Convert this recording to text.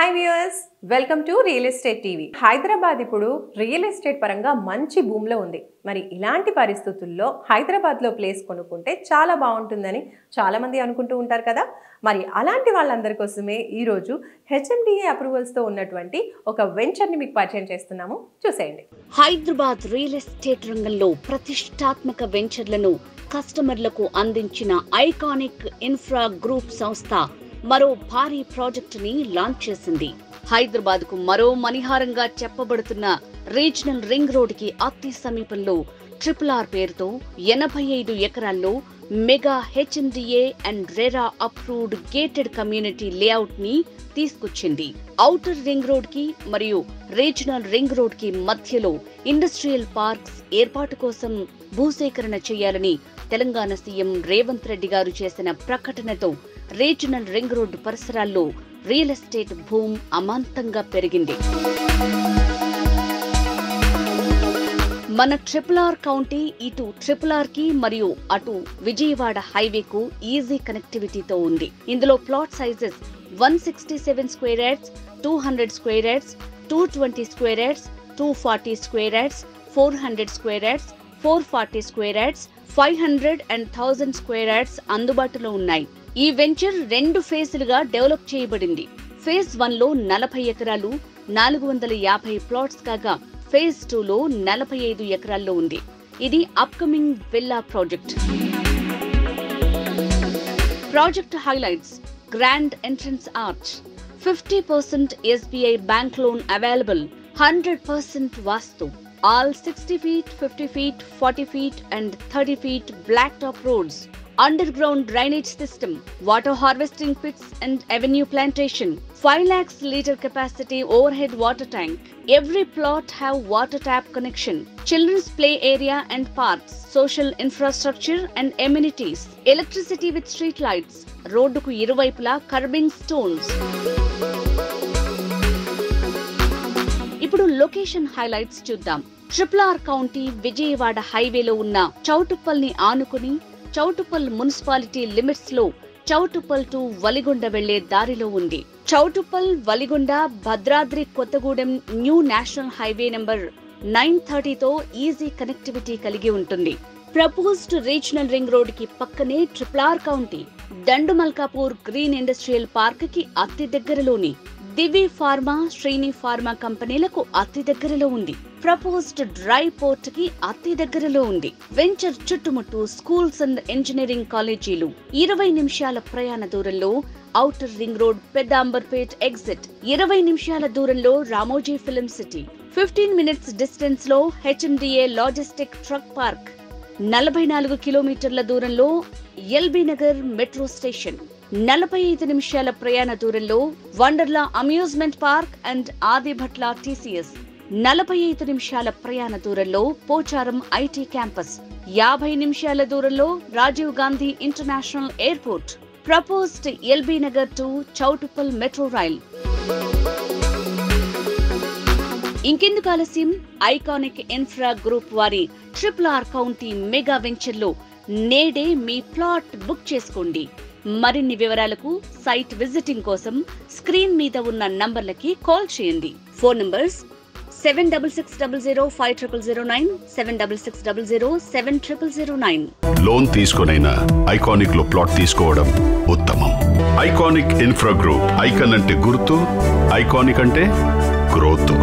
Hi viewers, welcome to real estate TV. Hyderabad ఇప్పుడు real estate పరంగా మంచి భూమిలో ఉంది. మరి ఇలాంటి పరిస్థితుల్లో హైదరాబాద్లో ప్లేస్ కొనుక్కుంటే చాలా బాగుంటుందని చాలామంది అనుకుంటూ ఉంటారు కదా. మరి అలాంటి వాళ్ళందరి కోసమే ఈరోజు హెచ్ఎండిఏ అప్రూవల్స్తో ఉన్నటువంటి ఒక వెంచర్ని మీకు పరిచయం చేస్తున్నాము, చూసేయండి. హైదరాబాద్ రియల్ ఎస్టేట్ రంగంలో ప్రతిష్టాత్మక వెంచర్లను కస్టమర్లకు అందించిన ఐకానిక్ ఇన్ఫ్రా గ్రూప్ సంస్థ మరో భారీ ప్రాజెక్టుని లాంచ్ చేసింది. హైదరాబాద్ కు మరో మణిహారంగా చెప్పబడుతున్న రీజనల్ రింగ్ రోడ్ కి అతి సమీపంలో RRR పేరుతో 85 ఎకరాల్లో mega HMDA and RERA approved gated community layout ని తీసుకొచ్చింది. ఔటర్ రింగ్ రోడ్ కి మరియు రీజనల్ రింగ్ రోడ్ కి మధ్యలో ఇండస్ట్రియల్ పార్క్స్ ఏర్పాటు కోసం భూసేకరణ చేయాలని తెలంగాణ సీఎం రేవంత్ రెడ్డి గారు చేసిన ప్రకటనతో రీజనల్ రింగ్ రోడ్డు పరిసరాల్లో రియల్ ఎస్టేట్ భూమ్ అమాంతంగా పెరిగింది. మన RRR కౌంటీ ఇటు RRR కి మరియు అటు విజయవాడ హైవేకు ఈజీ కనెక్టివిటీతో ఉంది. ఇందులో plot sizes 167 square yards, 200 square yards, 220 square yards, 240 square yards, 400 square yards, 440 square yards, 500 and 1000 square yards అందుబాటులో ఉన్నాయి. ఈ వెంచర్ 2 ఫేజ్లుగా డెవలప్ చేయబడింది. ఫేజ్ 1 లో 40 ఎకరాలు 450 ప్లాట్స్ కాగా ఫేజ్ 2 లో 45 ఎకరాల్లో ఉంది. ఇది upcoming villa project. Project highlights: grand entrance arch, 50% SBI bank loan available, 100% vastu, all 60 feet, 50 feet, 40 feet and 30 feet blacktop roads, underground drainage system, water harvesting pits and avenue plantation, 5 lakhs liter capacity overhead water tank. Every plot have water tap connection, children's play area and parks, social infrastructure and amenities, electricity with street lights, road ku iruvaipula curbing stones. ఇప్పుడు location highlights చూద్దాం. RRR county Vijayawada హైవేలో ఉన్న చౌటుప్పల్ని ఆనుకుని Choutuppal municipality limits లో Choutuppal to Valigonda వెళ్లే దారిలో ఉంది. Choutuppal, Valigonda, Bhadradri Kothagudem new national highway number 930తో ఈజీ కనెక్టివిటీ కలిగి ఉంటుంది. ప్రపోజ్డ్ రీజనల్ రింగ్ రోడ్ కి పక్కనే RRR county Dandumalkapur green industrial park కి అతి దగ్గరలోని దివి ఫార్మా, శ్రీని ఫార్మా కంపెనీలకు అతి దగ్గరలో ఉంది. ప్రపోజ్డ్ డ్రై పోర్ట్ కి అతి దగ్గరలో ఉంది. వెంచర్ చుట్టుముట్టు స్కూల్స్ అండ్ ఇంజనీరింగ్ కాలేజీలు, 20 నిమిషాల ప్రయాణ దూరంలో ఔటర్ రింగ్ రోడ్ పెద్దాంబర్పేట్ ఎగ్జిట్, 20 నిమిషాల దూరంలో Ramoji film city, 15 minutes distance లో హెచ్ఎండిఏ లాజిస్టిక్ ట్రక్ పార్క్, 44 కిలోమీటర్ల దూరంలో ఎల్బీ నగర్ మెట్రో స్టేషన్, 45 నిమిషాల ప్రయాణ దూరంలో Wonderla amusement park and Adibatla TCS, 45 నిమిషాల ప్రయాణ దూరంలో పోచారం ఐటీ క్యాంపస్, 50 నిమిషాల దూరంలో Rajiv Gandhi international airport. Proposed LB Nagar to Choutuppal metro rail. ఇంకెందుకు ఆలస్యం, ఐకానిక్ ఇన్ఫ్రా గ్రూప్ వారి RRR కౌంటీ మెగా వెంచర్ లో నేడే మీ ప్లాట్ బుక్ చేసుకోండి. మరిన్ని వివరాలకు సైట్ విజిటింగ్ కోసం స్క్రీన్ మీద ఉన్న నంబర్లకి కాల్ చేయండి. Phone numbers 7660050009, 7660070009. లోన్ తీసుకొనైనా ఐకానిక్ లో ప్లాట్ తీసుకోవడం ఉత్తమం. Iconic infra group. ఐకాన్ అంటే గుర్తు, ఐకానిక్ అంటే గ్రోత్.